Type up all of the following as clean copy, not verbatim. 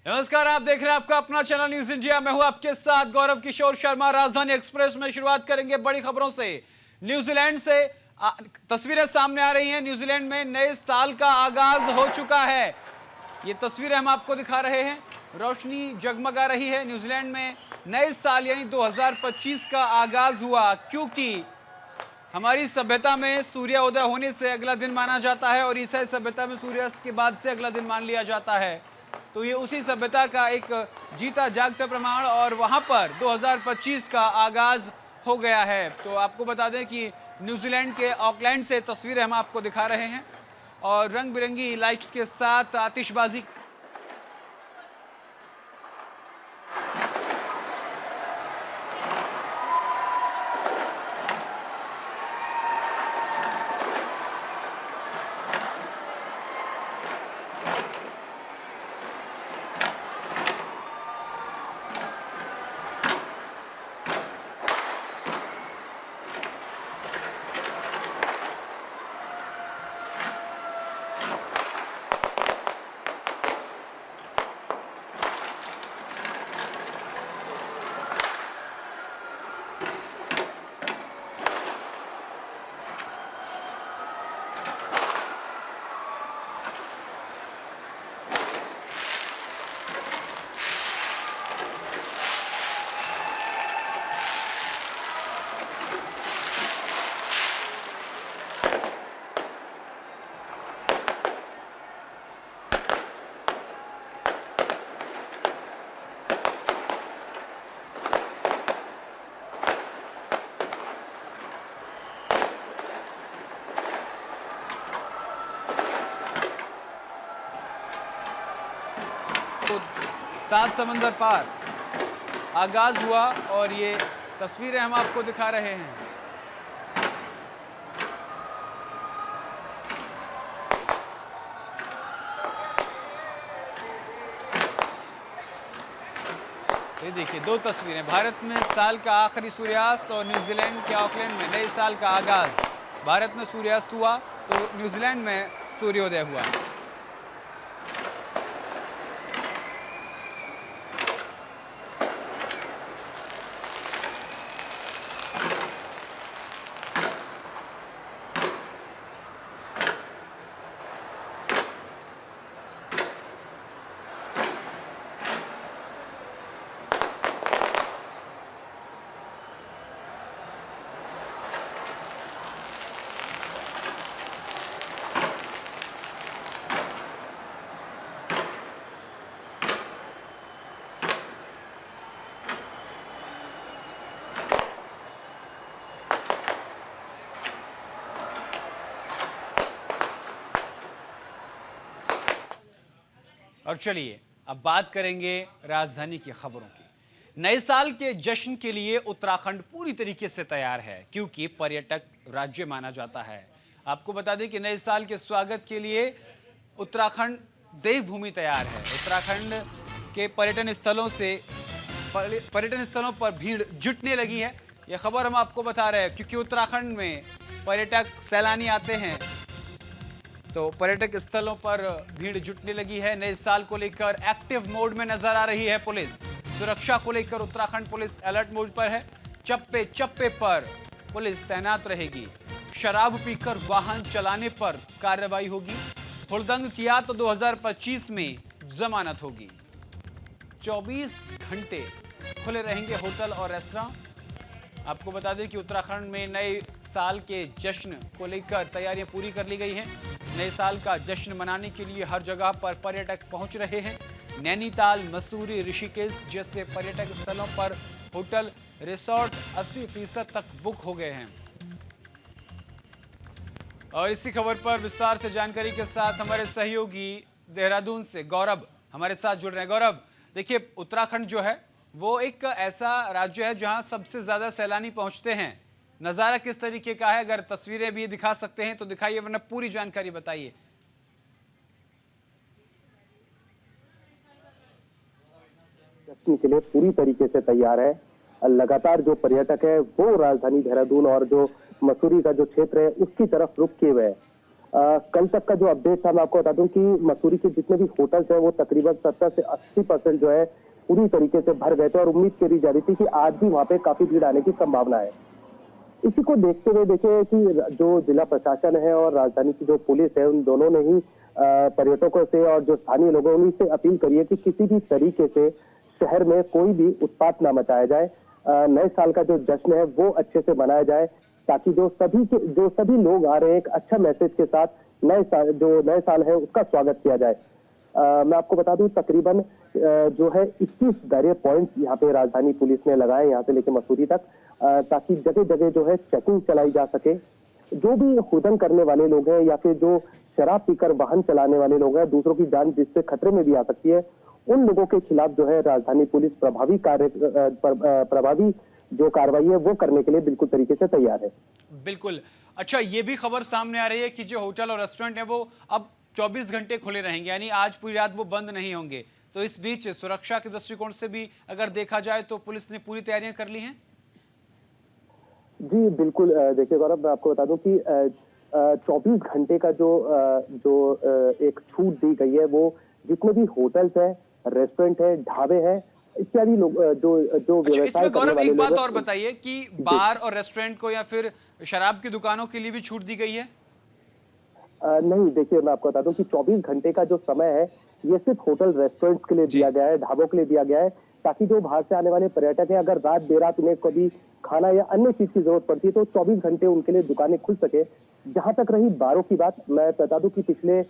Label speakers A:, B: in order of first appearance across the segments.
A: नमस्कार, आप देख रहे हैं आपका अपना चैनल न्यूज इंडिया। मैं हूं आपके साथ गौरव किशोर शर्मा। राजधानी एक्सप्रेस में शुरुआत करेंगे बड़ी खबरों से। न्यूजीलैंड से तस्वीरें सामने आ रही हैं। न्यूजीलैंड में नए साल का आगाज हो चुका है। ये तस्वीरें हम आपको दिखा रहे हैं। रोशनी जगमगा रही है। न्यूजीलैंड में नए साल यानी 2025 का आगाज हुआ, क्योंकि हमारी सभ्यता में सूर्योदय होने से अगला दिन माना जाता है और ईसाई सभ्यता में सूर्यास्त के बाद से अगला दिन मान लिया जाता है। तो ये उसी सभ्यता का एक जीता जागता प्रमाण, और वहाँ पर 2025 का आगाज हो गया है। तो आपको बता दें कि न्यूजीलैंड के ऑकलैंड से तस्वीरें हम आपको दिखा रहे हैं और रंग बिरंगी लाइट्स के साथ आतिशबाजी सात समंदर पार आगाज हुआ और ये तस्वीरें हम आपको दिखा रहे हैं। ये देखिए, दो तस्वीरें, भारत में साल का आखिरी सूर्यास्त और न्यूजीलैंड के ऑकलैंड में नए साल का आगाज। भारत में सूर्यास्त हुआ तो न्यूजीलैंड में सूर्योदय हुआ। और चलिए अब बात करेंगे राजधानी की खबरों की। नए साल के जश्न के लिए उत्तराखंड पूरी तरीके से तैयार है, क्योंकि पर्यटक राज्य माना जाता है। आपको बता दें कि नए साल के स्वागत के लिए उत्तराखंड देवभूमि तैयार है। उत्तराखंड के पर्यटन स्थलों पर भीड़ जुटने लगी है। यह खबर हम आपको बता रहे हैं, क्योंकि उत्तराखंड में पर्यटक सैलानी आते हैं तो पर्यटक स्थलों पर भीड़ जुटने लगी है। नए साल को लेकर एक्टिव मोड में नजर आ रही है पुलिस। सुरक्षा को लेकर उत्तराखंड पुलिस अलर्ट मोड पर है। चप्पे चप्पे पर पुलिस तैनात रहेगी। शराब पीकर वाहन चलाने पर कार्रवाई होगी। हुड़दंग किया तो 2025 में जमानत होगी। 24 घंटे खुले रहेंगे होटल और रेस्तरां। आपको बता दें कि उत्तराखंड में नए साल के जश्न को लेकर तैयारियां पूरी कर ली गई हैं। नए साल का जश्न मनाने के लिए हर जगह पर पर्यटक पहुंच रहे हैं। नैनीताल, मसूरी, ऋषिकेश जैसे पर्यटक स्थलों पर होटल रिसोर्ट 80% तक बुक हो गए हैं। और इसी खबर पर विस्तार से जानकारी के साथ हमारे सहयोगी देहरादून से गौरव हमारे साथ जुड़ रहे हैं। गौरव, देखिए, उत्तराखंड जो है वो एक ऐसा राज्य है जहां सबसे ज्यादा सैलानी पहुंचते हैं। नज़ारा किस तरीके का है? अगर तस्वीरें भी दिखा सकते हैं तो दिखाइए, वरना पूरी जानकारी बताइए।
B: जश्न के लिए पूरी तरीके से तैयार है। लगातार जो पर्यटक है वो राजधानी देहरादून और जो मसूरी का जो क्षेत्र है उसकी तरफ रुख किए हुए है। कल तक का जो अपडेट था मैं आपको बता दूं कि मसूरी के जितने भी होटल्स हैं वो तकरीबन 70 से 80% जो है पूरी तरीके से भर गए थे और उम्मीद करी जा रही थी कि आज भी वहां पे काफी भीड़ आने की संभावना है। इसी को देखते हुए देखिए कि जो जिला प्रशासन है और राजधानी की जो पुलिस है उन दोनों ने ही पर्यटकों से और जो स्थानीय लोगों उन्हीं से अपील करी है कि किसी भी तरीके से शहर में कोई भी उत्पात ना मचाया जाए। नए साल का जो जश्न है वो अच्छे से मनाया जाए ताकि जो सभी लोग आ रहे हैं एक अच्छा मैसेज के साथ नए साल है उसका स्वागत किया जाए। मैं आपको बता दूं तकरीबन जो है 21 बैरियर पॉइंट्स यहाँ पे राजधानी पुलिस ने लगाए यहाँ से लेकर मसूरी तक ताकि जगह जगह जो है चेकिंग चलाई जा सके। जो भी हुदन करने वाले लोग हैं या फिर जो शराब पीकर वाहन चलाने वाले लोग हैं दूसरों की जान जिससे खतरे में भी आ सकती है उन लोगों के खिलाफ जो है राजधानी पुलिस प्रभावी जो कार्रवाई है वो करने के लिए बिल्कुल तरीके से तैयार है।
A: बिल्कुल। अच्छा, ये भी खबर सामने आ रही है कि जो होटल और रेस्टोरेंट है वो अब 24 घंटे खुले रहेंगे, यानी आज पूरी रात वो बंद नहीं होंगे। तो इस बीच सुरक्षा के दृष्टिकोण से भी अगर देखा जाए तो पुलिस ने पूरी तैयारियां कर ली हैं।
B: जी बिल्कुल। देखिए गौरव, मैं आपको बता दूं कि 24 घंटे का जो एक छूट दी गई है वो जितने भी होटल्स है, रेस्टोरेंट है, ढाबे हैं इत्यादि लोग जो
A: अच्छा,
B: व्यवसाय
A: इसमें
B: करने
A: गौरव
B: वाले
A: एक बात
B: लोग
A: और बताइए कि बार और रेस्टोरेंट को या फिर शराब की दुकानों के लिए भी छूट दी गई है।
B: नहीं, देखिए मैं आपको बता दूं कि 24 घंटे का जो समय है ये सिर्फ होटल रेस्टोरेंट्स के लिए दिया गया है, ढाबों के लिए दिया गया है ताकि जो बाहर से आने वाले पर्यटक हैं अगर रात देरात उन्हें कभी खाना या अन्य चीज की जरूरत पड़ती है तो 24 घंटे उनके लिए दुकानें खुल सके। जहां तक रही बारों की बात, मैं बता दूं कि पिछले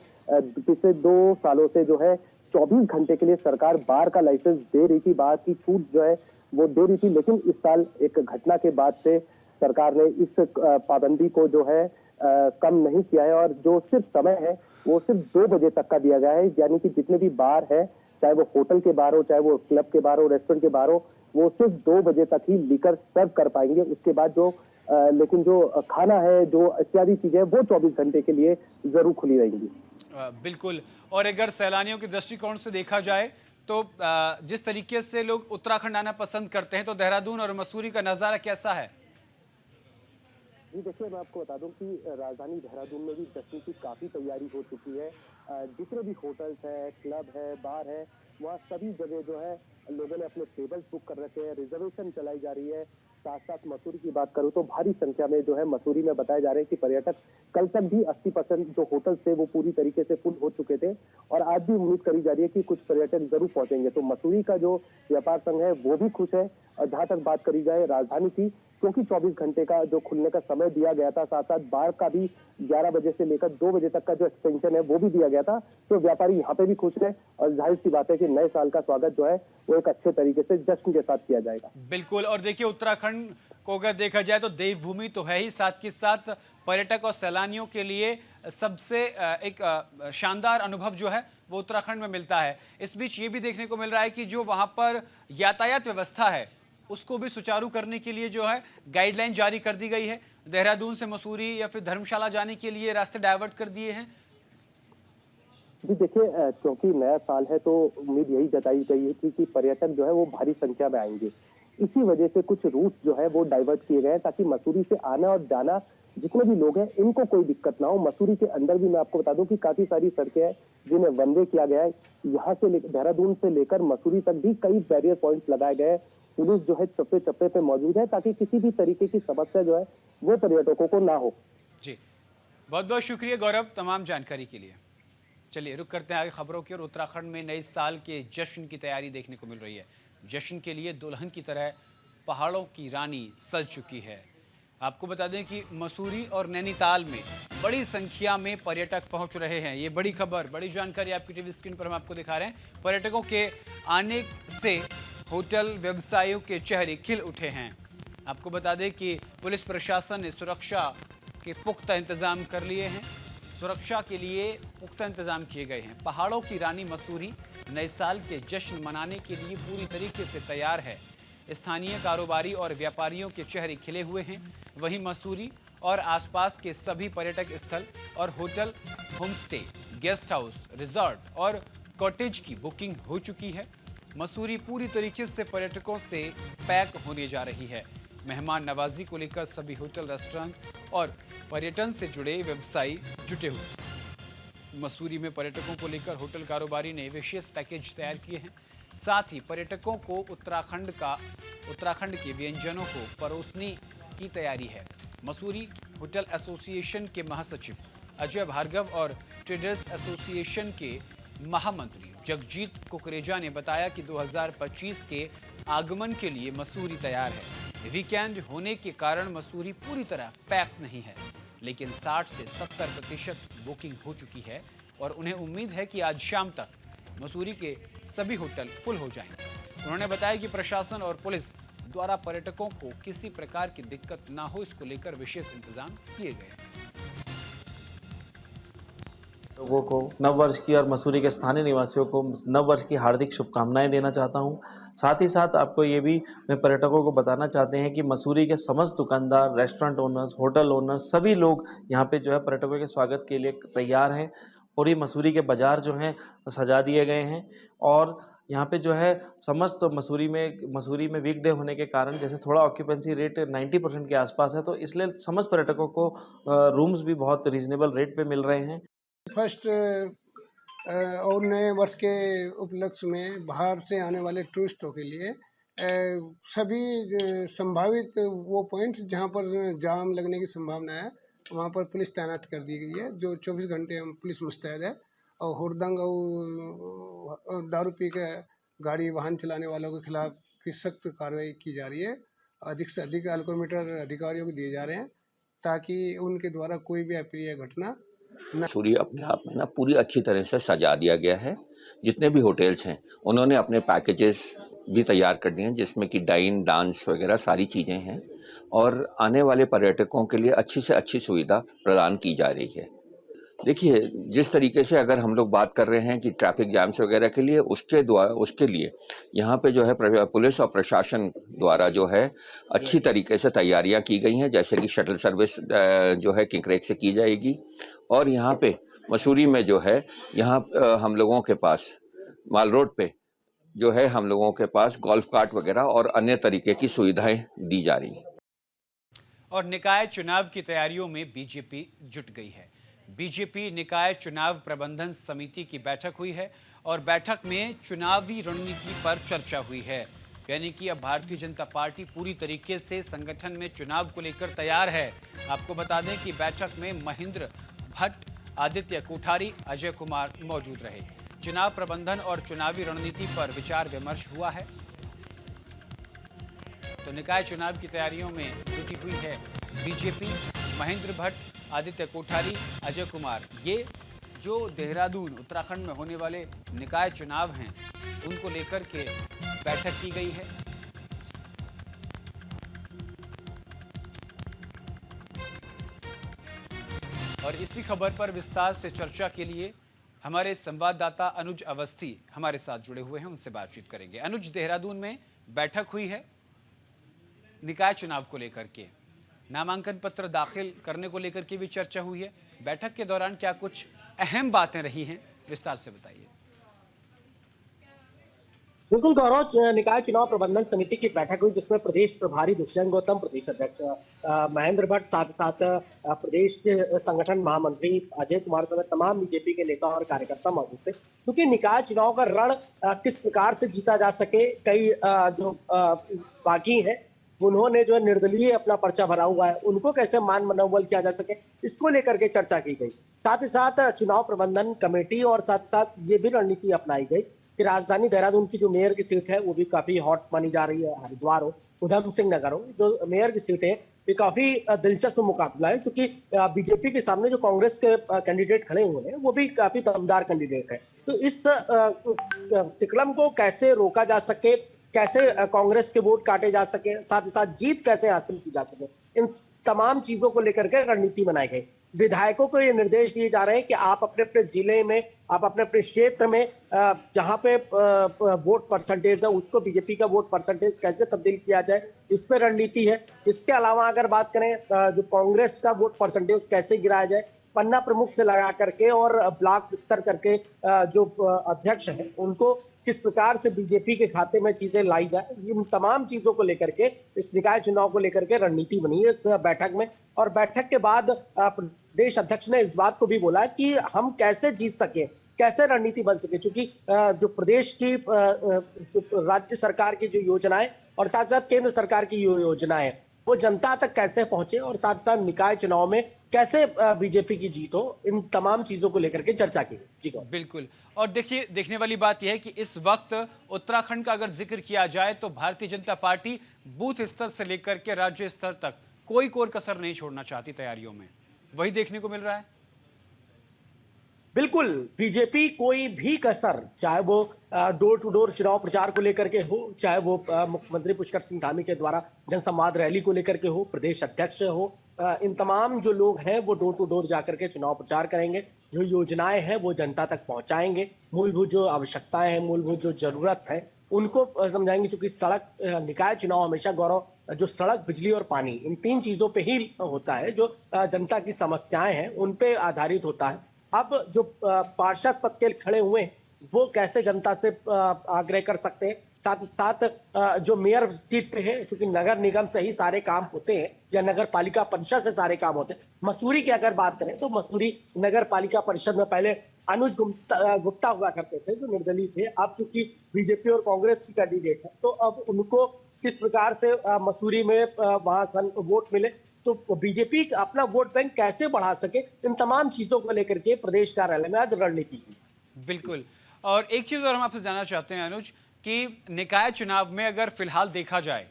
B: 2 सालों से जो है 24 घंटे के लिए सरकार बार का लाइसेंस दे रही थी, बार की छूट जो है वो दे रही थी, लेकिन इस साल एक घटना के बाद से सरकार ने इस पाबंदी को जो है कम नहीं किया है और जो सिर्फ समय है वो सिर्फ 2 बजे तक का दिया गया है। यानी कि जितने भी बार है, चाहे वो होटल के बार हो, चाहे वो क्लब के बार हो, रेस्टोरेंट के बार हो, वो सिर्फ 2 बजे तक ही लीकर सर्व कर पाएंगे। उसके बाद लेकिन जो खाना है, जो इत्यादि चीजें वो 24 घंटे के लिए जरूर खुली रहेंगी।
A: बिल्कुल। और अगर सैलानियों के दृष्टिकोण से देखा जाए तो जिस तरीके से लोग उत्तराखंड आना पसंद करते हैं तो देहरादून और मसूरी का नज़ारा कैसा है?
B: जी देखिए, मैं आपको बता दूं कि राजधानी देहरादून में भी जश्न की काफी तैयारी हो चुकी है। जितने भी होटल्स है, क्लब है, बार है, वहाँ सभी जगह जो है लोगों ने अपने टेबल्स बुक कर रखे हैं, रिजर्वेशन चलाई जा रही है। साथ साथ मसूरी की बात करूं तो भारी संख्या में जो है मसूरी में बताया जा रहा है कि पर्यटक कल तक भी 80% जो होटल थे वो पूरी तरीके से फुल हो चुके थे और आज भी उम्मीद करी जा रही है कि कुछ पर्यटक जरूर पहुंचेंगे। तो मसूरी का जो व्यापार संघ है वो भी खुश है। और जहां तक बात करी जाए राजधानी की, क्योंकि 24 घंटे का जो खुलने का समय दिया गया था, साथ साथ बार का भी 11 बजे से लेकर 2 बजे तक का जो एक्सटेंशन है वो भी दिया गया था, तो व्यापारी यहाँ पे भी खुश है और जाहिर सी बात है कि नए साल का स्वागत जो है वो एक अच्छे तरीके से जश्न के साथ किया जाएगा।
A: बिल्कुल। और देखिए, उत्तराखंड को अगर देखा जाए तो देवभूमि तो है ही, साथ के साथ पर्यटक और सैलानियों के लिए सबसे एक शानदार अनुभव जो है वो उत्तराखंड में मिलता है। इस बीच ये भी देखने को मिल रहा है कि जो वहाँ पर यातायात व्यवस्था है उसको भी सुचारू करने के लिए जो है गाइडलाइन जारी कर दी गई है। देहरादून से मसूरी या फिर धर्मशाला जाने के लिए रास्ते डाइवर्ट कर दिए हैं।
B: जी देखिए, क्योंकि नया साल है तो उम्मीद यही जताई गई थी कि पर्यटक जो है वो भारी संख्या में आएंगे। इसी वजह से कुछ रूट जो है वो डाइवर्ट किए गए हैं ताकि मसूरी से आना और जाना जितने भी लोग हैं इनको कोई दिक्कत ना हो। मसूरी के अंदर भी मैं आपको बता दूं कि काफी सारी सड़कें हैं जिन्हें वन वे किया गया है। यहाँ से देहरादून से लेकर मसूरी तक भी कई बैरियर पॉइंट्स लगाए गए हैं। पुलिस जो है चप्पे चप्पे पे मौजूद है ताकि किसी भी तरीके की समस्या जो है वो पर्यटकों को ना हो।
A: जी, बहुत बहुत शुक्रिया गौरव तमाम जानकारी के लिए। चलिए रुक करते हैं आगे खबरों की। और उत्तराखंड में नए साल के जश्न की तैयारी देखने को मिल रही है। जश्न के लिए दुल्हन की तरह पहाड़ों की रानी सज चुकी है। आपको बता दें कि मसूरी और नैनीताल में बड़ी संख्या में पर्यटक पहुंच रहे हैं। ये बड़ी खबर, बड़ी जानकारी आपकी टीवी स्क्रीन पर हम आपको दिखा रहे हैं। पर्यटकों के आने से होटल व्यवसायियों के चेहरे खिल उठे हैं। आपको बता दें कि पुलिस प्रशासन ने सुरक्षा के पुख्ता इंतजाम कर लिए हैं। सुरक्षा के लिए पुख्ता इंतजाम किए गए हैं। पहाड़ों की रानी मसूरी नए साल के जश्न मनाने के लिए पूरी तरीके से तैयार है। स्थानीय कारोबारी और व्यापारियों के चेहरे खिले हुए हैं। वहीं मसूरी और आसपास के सभी पर्यटक स्थल और hotel, homestay, guest house, resort और कॉटेज की बुकिंग हो चुकी है। मसूरी पूरी तरीके से पर्यटकों से पैक होने जा रही है। मेहमान नवाजी को लेकर सभी होटल, रेस्टोरेंट और पर्यटन से जुड़े व्यवसायी जुटे हुए। मसूरी में पर्यटकों को लेकर होटल कारोबारी ने विशेष पैकेज तैयार किए हैं। साथ ही पर्यटकों को उत्तराखंड के व्यंजनों को परोसने की तैयारी है। मसूरी होटल एसोसिएशन के महासचिव अजय भार्गव और ट्रेडर्स एसोसिएशन के महामंत्री जगजीत कुकरेजा ने बताया कि 2025 के आगमन के लिए मसूरी तैयार है। वीकेंड होने के कारण मसूरी पूरी तरह पैक नहीं है, लेकिन 60 से 70% बुकिंग हो चुकी है और उन्हें उम्मीद है कि आज शाम तक मसूरी के सभी होटल फुल हो जाएंगे। उन्होंने बताया कि प्रशासन और पुलिस द्वारा पर्यटकों को किसी प्रकार की दिक्कत ना हो, इसको लेकर विशेष इंतजाम किए गए हैं।
C: लोगों को नव वर्ष की और मसूरी के स्थानीय निवासियों को नव वर्ष की हार्दिक शुभकामनाएं देना चाहता हूं। साथ ही साथ आपको ये भी मैं पर्यटकों को बताना चाहते हैं कि मसूरी के समस्त दुकानदार, रेस्टोरेंट ओनर्स, होटल ओनर्स, सभी लोग यहाँ पे जो है पर्यटकों के स्वागत के लिए तैयार हैं। पूरी मसूरी के बाजार जो हैं सजा दिए गए हैं और यहाँ पे जो है समस्त मसूरी में वीकडे होने के कारण जैसे थोड़ा ऑक्यूपेंसी रेट 90% के आसपास है, तो इसलिए समस्त पर्यटकों को रूम्स भी बहुत रीजनेबल रेट पे मिल रहे हैं।
D: फर्स्ट और नए वर्ष के उपलक्ष्य में बाहर से आने वाले टूरिस्टों के लिए सभी संभावित वो पॉइंट्स जहाँ पर जाम लगने की संभावना है वहाँ पर पुलिस तैनात कर दी गई है। जो 24 घंटे हम पुलिस मुस्तैद है और हुड़दंग और दारू पी के गाड़ी वाहन चलाने वालों के खिलाफ भी सख्त कार्रवाई की जा रही है। अधिक से अधिक एल्कोमीटर अधिकारियों को दिए जा रहे हैं ताकि उनके द्वारा कोई भी अप्रिय घटना
E: मसूरी अपने आप में ना पूरी अच्छी तरह से सजा दिया गया है। जितने भी होटल्स हैं उन्होंने अपने पैकेजेस भी तैयार कर दिए हैं, जिसमें कि डाइन, डांस वगैरह सारी चीज़ें हैं और आने वाले पर्यटकों के लिए अच्छी से अच्छी सुविधा प्रदान की जा रही है। देखिए, जिस तरीके से अगर हम लोग बात कर रहे हैं कि ट्रैफिक जैम्स वगैरह के लिए, उसके लिए यहाँ पे जो है पुलिस और प्रशासन द्वारा जो है अच्छी तरीके से तैयारियां की गई हैं। जैसे कि शटल सर्विस जो है किंकरेक से की जाएगी और यहाँ पे मसूरी में जो है यहाँ हम लोगों के पास माल रोड पे जो है हम लोगों के पास गोल्फ कार्ट वगैरह और अन्य तरीके की सुविधाएं दी जा रही हैं।
A: और निकाय चुनाव की तैयारियों में बीजेपी जुट गई है। बीजेपी निकाय चुनाव प्रबंधन समिति की बैठक हुई है और बैठक में चुनावी रणनीति पर चर्चा हुई है। यानी कि अब भारतीय जनता पार्टी पूरी तरीके से संगठन में चुनाव को लेकर तैयार है। आपको बता दें कि बैठक में महेंद्र भट्ट, आदित्य कोठारी, अजय कुमार मौजूद रहे। चुनाव प्रबंधन और चुनावी रणनीति पर विचार विमर्श हुआ है। तो निकाय चुनाव की तैयारियों में जुटी हुई है बीजेपी। महेंद्र भट्ट, आदित्य कोठारी, अजय कुमार, ये जो देहरादून उत्तराखंड में होने वाले निकाय चुनाव हैं उनको लेकर के बैठक की गई है। और इसी खबर पर विस्तार से चर्चा के लिए हमारे संवाददाता अनुज अवस्थी हमारे साथ जुड़े हुए हैं, उनसे बातचीत करेंगे। अनुज, देहरादून में बैठक हुई है निकाय चुनाव को लेकर के, नामांकन पत्र दाखिल करने को लेकर के भी चर्चा हुई है। बैठक के दौरान क्या कुछ अहम बातें रही हैं, विस्तार से बताइए।
F: बिल्कुल गौरव, निकाय चुनाव प्रबंधन समिति की बैठक हुई जिसमें प्रदेश प्रभारी दुष्यंत गौतम, प्रदेश अध्यक्ष महेंद्र भट्ट, साथ साथ प्रदेश के संगठन महामंत्री अजय कुमार समेत तमाम बीजेपी के नेता और कार्यकर्ता मौजूद थे। क्योंकि निकाय चुनाव का रण किस प्रकार से जीता जा सके, कई जो बागी हैं उन्होंने जो है निर्दलीय अपना पर्चा भरा हुआ है, उनको कैसे मान मनोबल किया जा सके, इसको लेकर के चर्चा की गई। साथ ही साथ चुनाव प्रबंधन कमेटी और साथ साथ ये भी रणनीति अपनाई गई कि राजधानी देहरादून की जो मेयर की सीट है वो भी काफी हॉट मानी जा रही है। हरिद्वार हो, उधम सिंह नगर हो, जो मेयर की सीट है ये काफी दिलचस्प मुकाबला है, क्योंकि बीजेपी के सामने जो कांग्रेस के कैंडिडेट खड़े हुए हैं वो भी काफी दमदार कैंडिडेट है। तो इस तिकड़म को कैसे रोका जा सके, कैसे कांग्रेस के वोट काटे जा सके, साथ ही साथ जीत कैसे हासिल की जा सके, इन तमाम चीजों को लेकर के रणनीति बनाई गई। विधायकों को ये निर्देश दिए जा रहे हैं कि आप अपने अपने जिले में, आप अपने अपने क्षेत्र में जहां पे वोट परसेंटेज है उसको बीजेपी का वोट परसेंटेज कैसे तब्दील किया जाए, इस पे रणनीति है। इसके अलावा अगर बात करें जो कांग्रेस का वोट परसेंटेज कैसे गिराया जाए, पन्ना प्रमुख से लगा करके और ब्लॉक स्तर करके जो अध्यक्ष हैं उनको किस प्रकार से बीजेपी के खाते में चीजें लाई जाए, इन तमाम चीजों को लेकर के इस निकाय चुनाव को लेकर के रणनीति बनी है इस बैठक में। और बैठक के बाद प्रदेश अध्यक्ष ने इस बात को भी बोला कि हम कैसे जीत सके, कैसे रणनीति बन सके, क्योंकि जो प्रदेश की जो राज्य सरकार की जो योजनाएं और साथ साथ केंद्र सरकार की योजनाएं वो जनता तक कैसे पहुंचे और साथ साथ निकाय चुनाव में कैसे बीजेपी की जीत हो, इन तमाम चीजों को लेकर के चर्चा की। जी
A: बिल्कुल। और देखिए, देखने वाली बात यह है कि इस वक्त उत्तराखंड का अगर जिक्र किया जाए तो भारतीय जनता पार्टी बूथ स्तर से लेकर के राज्य स्तर तक कोई कोर कसर नहीं छोड़ना चाहती तैयारियों में, वही देखने को मिल रहा है।
F: बिल्कुल, बीजेपी कोई भी कसर, चाहे वो डोर टू डोर चुनाव प्रचार को लेकर के हो, चाहे वो मुख्यमंत्री पुष्कर सिंह धामी के द्वारा जनसंवाद रैली को लेकर के हो, प्रदेश अध्यक्ष हो, इन तमाम जो लोग हैं वो डोर टू डोर जाकर के चुनाव प्रचार करेंगे, जो योजनाएं हैं वो जनता तक पहुंचाएंगे, मूलभूत जो आवश्यकताएं हैं, मूलभूत जो जरूरत है उनको समझाएंगे। क्योंकि सड़क निकाय चुनाव हमेशा गौरव जो सड़क, बिजली और पानी, इन 3 चीजों पे ही होता है, जो जनता की समस्याएं हैं उन पे आधारित होता है। अब जो पार्षद पद के खड़े हुए वो कैसे जनता से आग्रह कर सकते हैं, साथ ही साथ जो मेयर सीट पे है, क्योंकि नगर निगम से ही सारे काम होते हैं या नगर पालिका परिषद से सारे काम होते हैं। मसूरी की अगर बात करें तो मसूरी नगर पालिका परिषद में पहले अनुज गुप्ता हुआ करते थे, जो निर्दलीय थे। अब चूंकि बीजेपी और कांग्रेस की कैंडिडेट है तो अब उनको किस प्रकार से मसूरी में वहां वोट मिले, तो बीजेपी अपना वोट बैंक कैसे बढ़ा सके, इन तमाम चीजों को लेकर के प्रदेश कार्यालय में आज रणनीति की।
A: बिल्कुल। और एक चीज और हम आपसे जानना चाहते हैं अनुज, कि निकाय चुनाव में अगर फिलहाल देखा जाए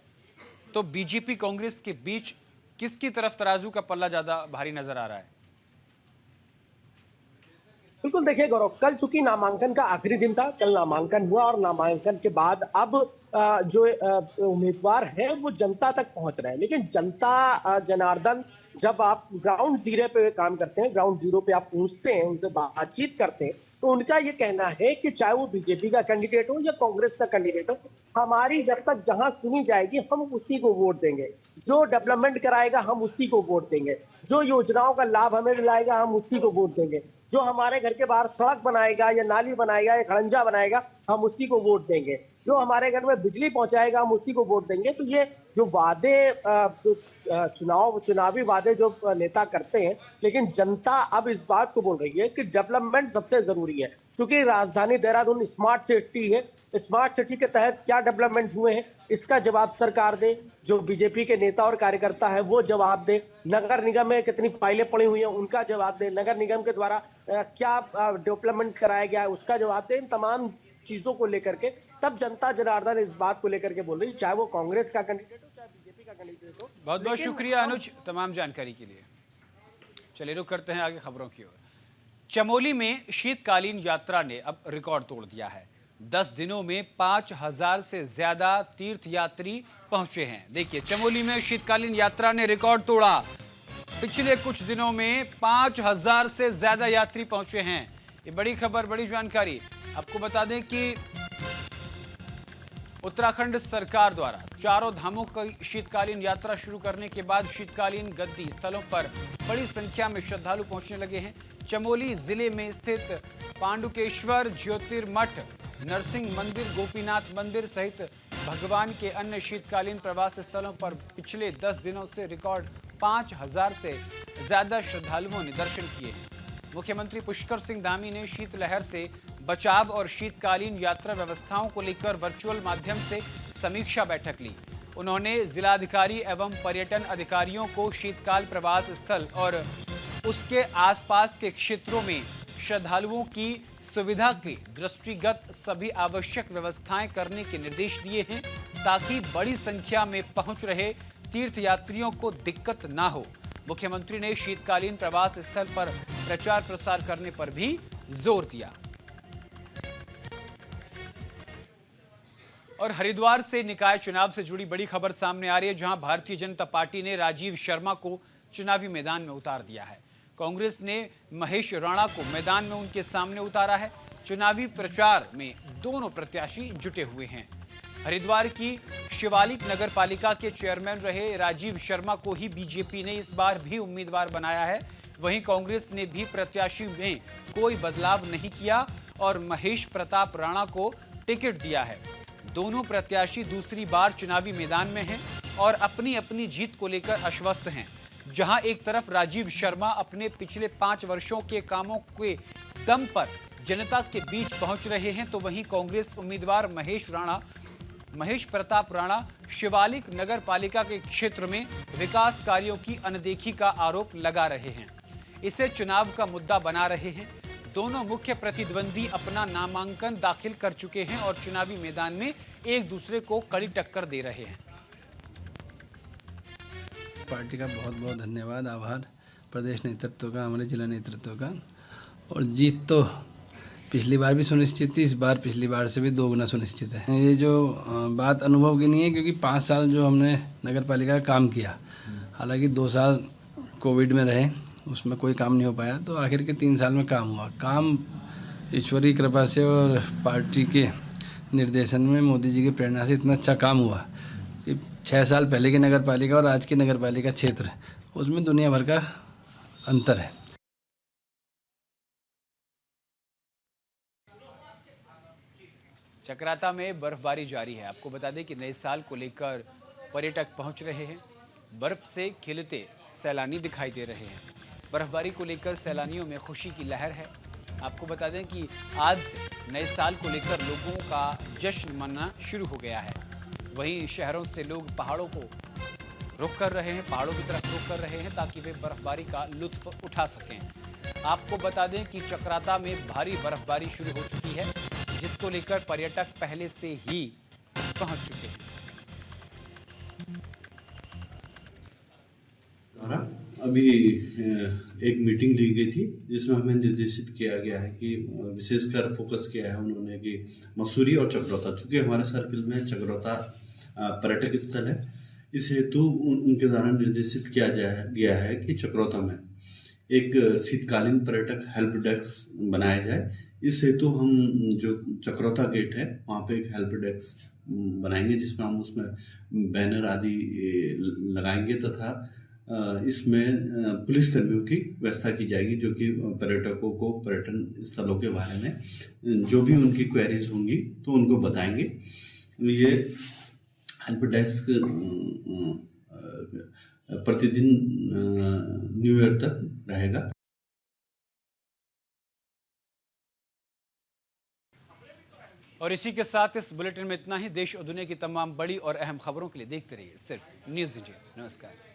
A: तो बीजेपी कांग्रेस के बीच किसकी तरफ तराजू का पल्ला ज्यादा भारी नजर आ रहा है?
F: बिल्कुल, देखिए गौरव, कल चूंकि नामांकन का आखिरी दिन था, कल नामांकन हुआ और नामांकन के बाद अब जो उम्मीदवार है वो जनता तक पहुंच रहे हैं। लेकिन जनता जनार्दन, जब आप ग्राउंड जीरो पे काम करते हैं, ग्राउंड जीरो पे आप पूछते हैं, उनसे बातचीत करते हैं, तो उनका ये कहना है कि चाहे वो बीजेपी का कैंडिडेट हो या कांग्रेस का कैंडिडेट हो, हमारी जब तक जहां सुनी जाएगी हम उसी को वोट देंगे, जो डेवलपमेंट कराएगा हम उसी को वोट देंगे, जो योजनाओं का लाभ हमें दिलाएगा हम उसी को वोट देंगे, जो हमारे घर के बाहर सड़क बनाएगा या नाली बनाएगा या खड़ंजा बनाएगा हम उसी को वोट देंगे, जो हमारे घर में बिजली पहुंचाएगा हम उसी को वोट देंगे। तो ये जो वादे, चुनावी वादे जो नेता करते हैं, लेकिन जनता अब इस बात को बोल रही है कि डेवलपमेंट सबसे जरूरी है। क्योंकि राजधानी देहरादून स्मार्ट सिटी है, स्मार्ट सिटी के तहत क्या डेवलपमेंट हुए हैं इसका जवाब सरकार दे, जो बीजेपी के नेता और कार्यकर्ता है वो जवाब दे। नगर निगम में कितनी फाइलें पड़ी हुई हैं उनका जवाब दे, नगर निगम के द्वारा क्या डेवलपमेंट कराया गया है उसका जवाब दे। इन तमाम चीजों को लेकर के तब जनता जनार्दन इस बात को लेकर के बोल रही, चाहे वो कांग्रेस का कैंडिडेट हो चाहे बीजेपी का कैंडिडेट हो।
A: बहुत बहुत शुक्रिया अनुज तमाम जानकारी के लिए। चलिए रुक करते हैं आगे खबरों की ओर। चमोली में शीतकालीन यात्रा ने अब रिकॉर्ड तोड़ दिया है। 10 दिनों में 5000 से ज्यादा तीर्थ यात्री पहुंचे हैं। देखिए, चमोली में शीतकालीन यात्रा ने रिकॉर्ड तोड़ा। पिछले कुछ दिनों में 5000 से ज्यादा यात्री पहुंचे हैं। ये बड़ी खबर, बड़ी जानकारी। आपको बता दें कि उत्तराखंड सरकार द्वारा चारों धामों की शीतकालीन यात्रा शुरू करने के बाद शीतकालीन गद्दी स्थलों पर बड़ी संख्या में श्रद्धालु पहुंचने लगे हैं। चमोली जिले में स्थित पांडुकेश्वर ज्योतिर्मठ, नरसिंह मंदिर, गोपीनाथ मंदिर सहित भगवान के अन्य शीतकालीन प्रवास स्थलों पर पिछले 10 दिनों से रिकॉर्ड 5000 से ज्यादा श्रद्धालुओं ने दर्शन किए हैं। मुख्यमंत्री पुष्कर सिंह धामी ने शीतलहर से बचाव और शीतकालीन यात्रा व्यवस्थाओं को लेकर वर्चुअल माध्यम से समीक्षा बैठक ली। उन्होंने जिलाधिकारी एवं पर्यटन अधिकारियों को शीतकाल प्रवास स्थल और उसके आसपास के क्षेत्रों में श्रद्धालुओं की सुविधा के दृष्टिगत सभी आवश्यक व्यवस्थाएं करने के निर्देश दिए हैं, ताकि बड़ी संख्या में पहुंच रहे तीर्थयात्रियों को दिक्कत ना हो। मुख्यमंत्री ने शीतकालीन प्रवास स्थल पर प्रचार प्रसार करने पर भी जोर दिया। और हरिद्वार से निकाय चुनाव से जुड़ी बड़ी खबर सामने आ रही है, जहां भारतीय जनता पार्टी ने राजीव शर्मा को चुनावी मैदान में उतार दिया है। कांग्रेस ने महेश राणा को मैदान में उनके सामने उतारा है। चुनावी प्रचार में दोनों प्रत्याशी जुटे हुए हैं। हरिद्वार की शिवालिक नगर पालिका के चेयरमैन रहे राजीव शर्मा को ही बीजेपी ने इस बार भी उम्मीदवार बनाया है। वहीं कांग्रेस ने भी प्रत्याशी में कोई बदलाव नहीं किया और महेश प्रताप राणा को टिकट दिया है। दोनों प्रत्याशी दूसरी बार चुनावी मैदान में हैं और अपनी अपनी जीत को लेकर आश्वस्त हैं। जहां एक तरफ राजीव शर्मा अपने पिछले 5 वर्षों के कामों के दम पर जनता के बीच पहुंच रहे हैं, तो वहीं कांग्रेस उम्मीदवार महेश प्रताप राणा शिवालिक नगर पालिका के क्षेत्र में विकास कार्यों की अनदेखी का आरोप लगा रहे हैं। इसे चुनाव का मुद्दा बना रहे हैं। दोनों मुख्य प्रतिद्वंदी अपना नामांकन दाखिल कर चुके हैं और चुनावी मैदान में एक दूसरे को कड़ी टक्कर दे रहे हैं।
G: पार्टी का बहुत बहुत धन्यवाद, आभार प्रदेश नेतृत्व का, हमारे जिला नेतृत्व का। और जीत तो पिछली बार भी सुनिश्चित थी, इस बार पिछली बार से भी 2 गुना सुनिश्चित है। ये जो बात अनुभव की नहीं है, क्योंकि 5 साल जो हमने नगर पालिका का काम किया, हालांकि 2 साल कोविड में रहे, उसमें कोई काम नहीं हो पाया, तो आखिर के 3 साल में काम हुआ। काम ईश्वरीय कृपा से और पार्टी के निर्देशन में, मोदी जी की प्रेरणा से इतना अच्छा काम हुआ कि 6 साल पहले की नगर पालिका और आज की नगर पालिका क्षेत्र, उसमें दुनिया भर का अंतर है।
A: चक्राता में बर्फबारी जारी है। आपको बता दें कि नए साल को लेकर पर्यटक पहुंच रहे हैं। बर्फ से खिलते सैलानी दिखाई दे रहे हैं। बर्फबारी को लेकर सैलानियों में खुशी की लहर है। आपको बता दें कि आज से नए साल को लेकर लोगों का जश्न मनाना शुरू हो गया है। वहीं शहरों से लोग पहाड़ों को रुख कर रहे हैं, पहाड़ों की तरफ रुख कर रहे हैं ताकि वे बर्फबारी का लुत्फ उठा सकें। आपको बता दें कि चक्राता में भारी बर्फबारी शुरू हो चुकी है, जिसको लेकर पर्यटक पहले से ही पहुंच चुके हैं।
H: अभी एक मीटिंग ली गई थी जिसमें हमें निर्देशित किया गया है कि विशेषकर फोकस किया है उन्होंने कि मसूरी और चक्रोता, चूँकि हमारे सर्किल में चक्रोता पर्यटक स्थल है, इस हेतु उनके द्वारा निर्देशित किया गया है कि चक्रोता में एक शीतकालीन पर्यटक हेल्प डेस्क बनाया जाए। इस हेतु हम जो चक्रोता गेट है वहाँ पे एक हेल्प डेस्क बनाएंगे, जिसमें हम उसमें बैनर आदि लगाएंगे तथा इसमें पुलिसकर्मियों की व्यवस्था की जाएगी, जो कि पर्यटकों को पर्यटन स्थलों के बारे में जो भी उनकी क्वेरीज होंगी तो उनको बताएंगे। ये हेल्प डेस्क प्रतिदिन न्यू ईयर तक रहेगा।
A: और इसी के साथ इस बुलेटिन में इतना ही। देश और दुनिया की तमाम बड़ी और अहम खबरों के लिए देखते रहिए सिर्फ न्यूज़ इंडिया। नमस्कार।